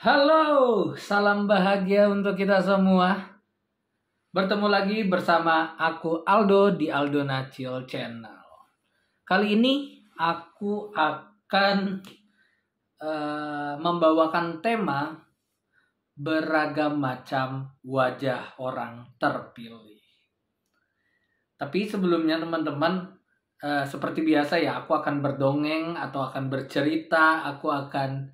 Halo, salam bahagia untuk kita semua. Bertemu lagi bersama aku Aldo di Aldo Nachiol Channel. Kali ini aku akan membawakan tema beragam macam wajah orang terpilih. Tapi sebelumnya teman-teman, seperti biasa ya, aku akan berdongeng atau akan bercerita, aku akan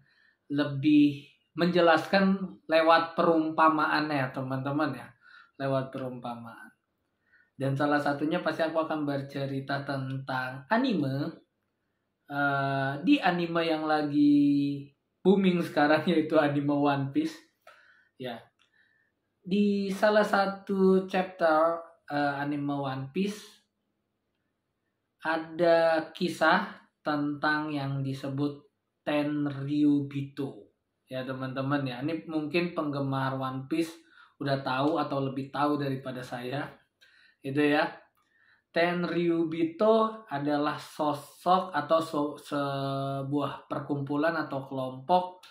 lebih menjelaskan lewat perumpamaan ya teman-teman ya, lewat perumpamaan. Dan salah satunya pasti aku akan bercerita tentang anime. Di anime yang lagi booming sekarang yaitu anime One Piece. Ya, di salah satu chapter anime One Piece ada kisah tentang yang disebut Tenryubito. Ya teman-teman ya, ini mungkin penggemar One Piece udah tahu atau lebih tahu daripada saya. Itu ya. Tenryubito adalah sosok atau sebuah perkumpulan atau kelompok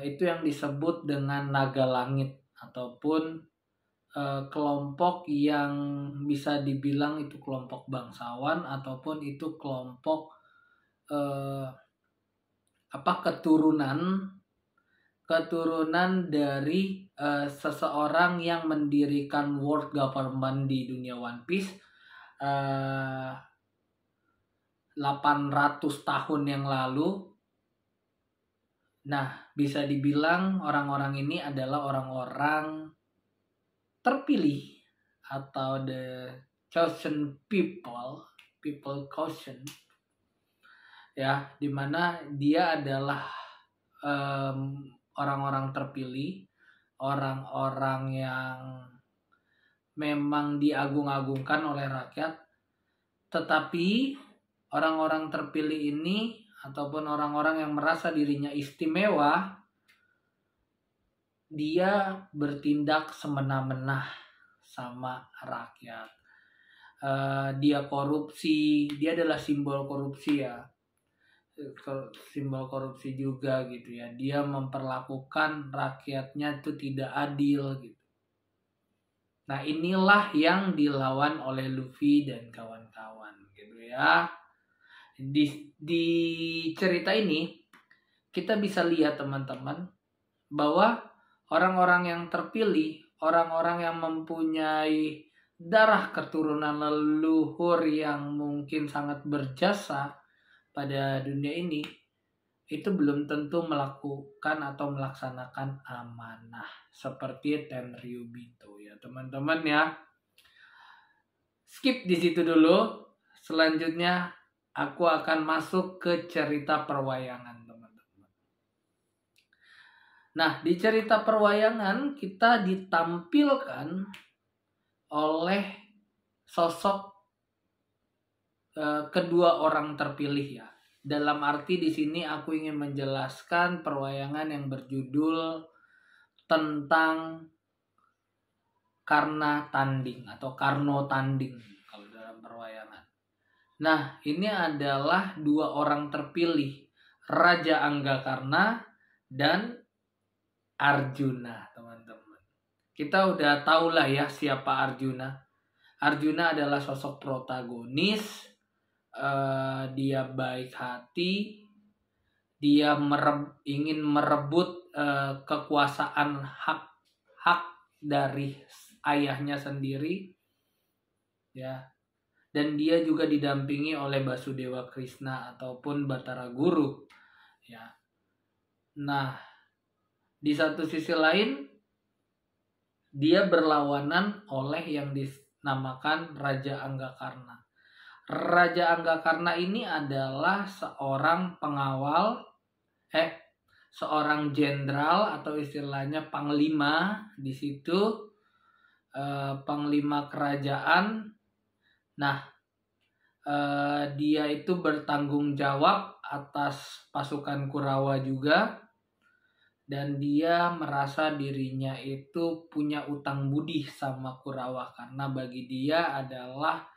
itu yang disebut dengan naga langit ataupun kelompok yang bisa dibilang itu kelompok bangsawan ataupun itu kelompok keturunan dari seseorang yang mendirikan world government di dunia One Piece 800 tahun yang lalu. Nah, bisa dibilang orang-orang ini adalah orang-orang terpilih atau the chosen people chosen ya, dimana dia adalah orang-orang terpilih, orang-orang yang memang diagung-agungkan oleh rakyat. Tetapi orang-orang terpilih ini ataupun orang-orang yang merasa dirinya istimewa, dia bertindak semena-mena sama rakyat. Dia korupsi, dia adalah simbol korupsi ya. Simbol korupsi juga gitu ya. Dia memperlakukan rakyatnya itu tidak adil gitu. Nah, inilah yang dilawan oleh Luffy dan kawan-kawan gitu ya. Di cerita ini kita bisa lihat teman-teman bahwa orang-orang yang terpilih, orang-orang yang mempunyai darah keturunan leluhur yang mungkin sangat berjasa pada dunia ini, itu belum tentu melakukan atau melaksanakan amanah seperti Tenryubito ya teman-teman ya. Skip di situ dulu. Selanjutnya aku akan masuk ke cerita perwayangan teman-teman. Nah, di cerita perwayangan kita ditampilkan oleh sosok kedua orang terpilih ya. Dalam arti di sini aku ingin menjelaskan perwayangan yang berjudul tentang Karna Tanding atau Karno Tanding kalau dalam perwayangan. Nah, ini adalah dua orang terpilih, Raja Anggakarna dan Arjuna, teman-teman. Kita udah tahu lah ya siapa Arjuna. Arjuna adalah sosok protagonis. Dia baik hati, dia ingin merebut kekuasaan hak dari ayahnya sendiri ya, dan dia juga didampingi oleh Basudewa Krishna ataupun Batara Guru ya. Nah, di satu sisi lain dia berlawanan oleh yang dinamakan Raja Anggakarna. Raja Anggakarna ini adalah seorang pengawal, seorang jenderal atau istilahnya panglima di situ, panglima kerajaan. Nah, dia itu bertanggung jawab atas pasukan Kurawa juga, dan dia merasa dirinya itu punya utang budi sama Kurawa karena bagi dia adalah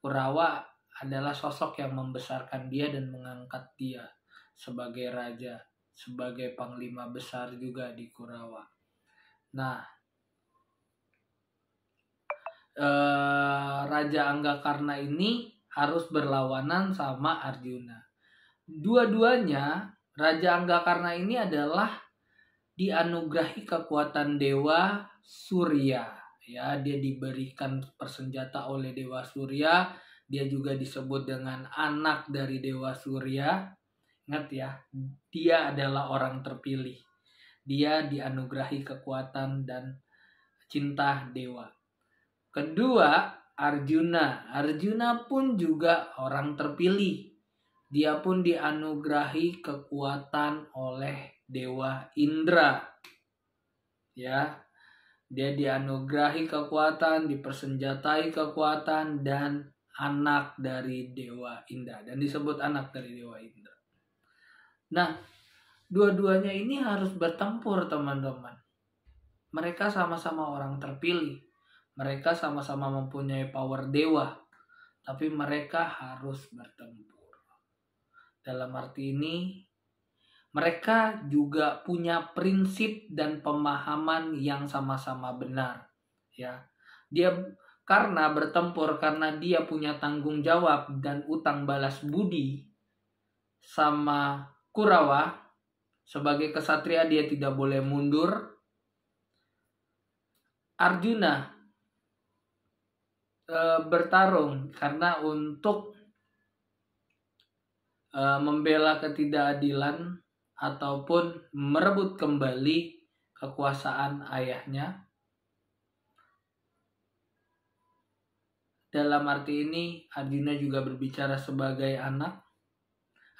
Kurawa adalah sosok yang membesarkan dia dan mengangkat dia sebagai raja. sebagai panglima besar juga di Kurawa. Nah, Raja Anggakarna ini harus berlawanan sama Arjuna. Dua-duanya Raja Anggakarna ini adalah dianugerahi kekuatan Dewa Surya. Ya, dia diberikan persenjata oleh Dewa Surya. Dia juga disebut dengan anak dari Dewa Surya. Ingat ya, dia adalah orang terpilih. Dia dianugerahi kekuatan dan cinta dewa. Kedua, Arjuna. Arjuna pun juga orang terpilih. Dia pun dianugerahi kekuatan oleh Dewa Indra. Ya, dia dianugerahi kekuatan, dipersenjatai kekuatan, dan anak dari Dewa Indra. Dan disebut anak dari Dewa Indra. Nah, dua-duanya ini harus bertempur, teman-teman. Mereka sama-sama orang terpilih. Mereka sama-sama mempunyai power dewa. Tapi mereka harus bertempur. Dalam arti ini, mereka juga punya prinsip dan pemahaman yang sama-sama benar. Ya, dia karena bertempur, karena dia punya tanggung jawab dan utang balas budi sama Kurawa. Sebagai kesatria dia tidak boleh mundur. Arjuna bertarung karena untuk membela ketidakadilan ataupun merebut kembali kekuasaan ayahnya. Dalam arti ini Arjuna juga berbicara sebagai anak.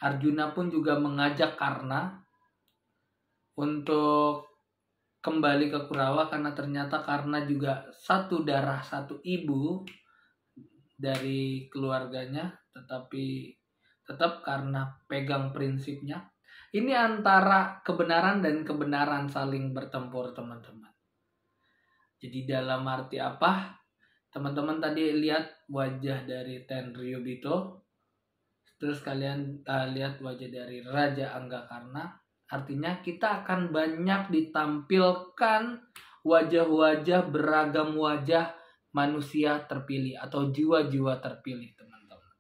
Arjuna pun juga mengajak Karna untuk kembali ke Kurawa karena ternyata Karna juga satu darah satu ibu dari keluarganya, tetapi tetap karena pegang prinsipnya. Ini antara kebenaran dan kebenaran saling bertempur, teman-teman. Jadi dalam arti apa? Teman-teman tadi lihat wajah dari Tenryubito, terus kalian lihat wajah dari Raja Anggakarna. Artinya kita akan banyak ditampilkan wajah-wajah, beragam wajah manusia terpilih atau jiwa-jiwa terpilih, teman-teman.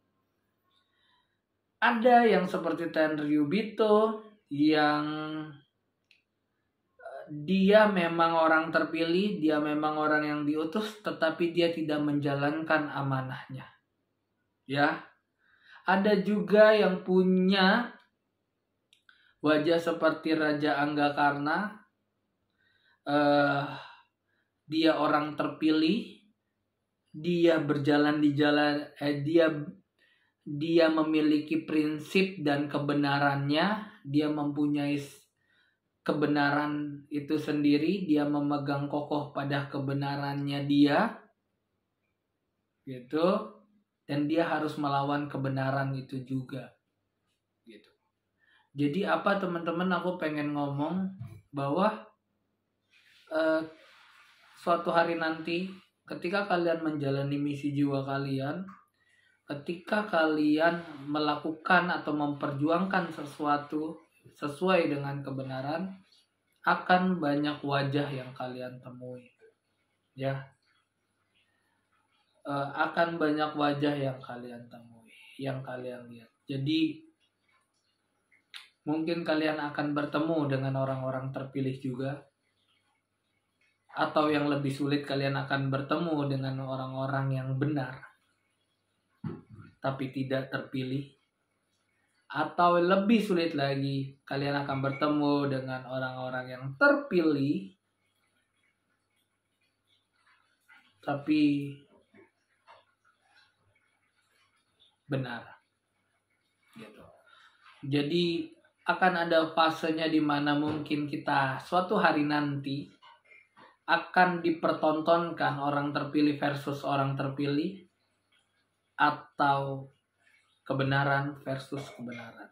Ada yang seperti Tenryubito yang dia memang orang terpilih, dia memang orang yang diutus, tetapi dia tidak menjalankan amanahnya. Ya, ada juga yang punya wajah seperti Raja Anggakarna. Dia orang terpilih. Dia berjalan di jalan, dia memiliki prinsip dan kebenarannya. Dia mempunyai kebenaran itu sendiri. Dia memegang kokoh pada kebenarannya dia, gitu. Dan dia harus melawan kebenaran itu juga, gitu. Jadi apa, teman-teman? Aku pengen ngomong bahwa suatu hari nanti, ketika kalian menjalani misi jiwa kalian, ketika kalian melakukan atau memperjuangkan sesuatu sesuai dengan kebenaran, akan banyak wajah yang kalian temui. Ya, akan banyak wajah yang kalian temui, yang kalian lihat. Jadi mungkin kalian akan bertemu dengan orang-orang terpilih juga. Atau yang lebih sulit, kalian akan bertemu dengan orang-orang yang benar tapi tidak terpilih. Atau lebih sulit lagi, kalian akan bertemu dengan orang-orang yang terpilih tapi benar, gitu. Jadi akan ada fasenya di mana mungkin kita suatu hari nanti akan dipertontonkan orang terpilih versus orang terpilih, atau kebenaran versus kebenaran.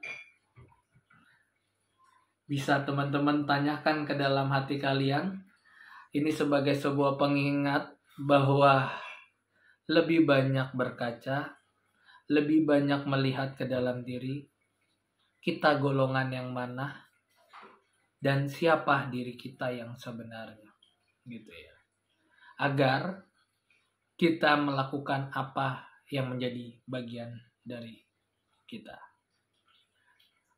Bisa teman-teman tanyakan ke dalam hati kalian. Ini sebagai sebuah pengingat bahwa lebih banyak berkaca, lebih banyak melihat ke dalam diri. Kita golongan yang mana? dan siapa diri kita yang sebenarnya, gitu ya. Agar kita melakukan apa yang menjadi bagian dari kita.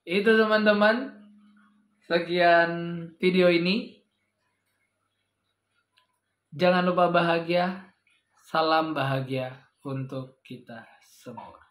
Itu teman-teman, sekian video ini. Jangan lupa bahagia, salam bahagia untuk kita semua.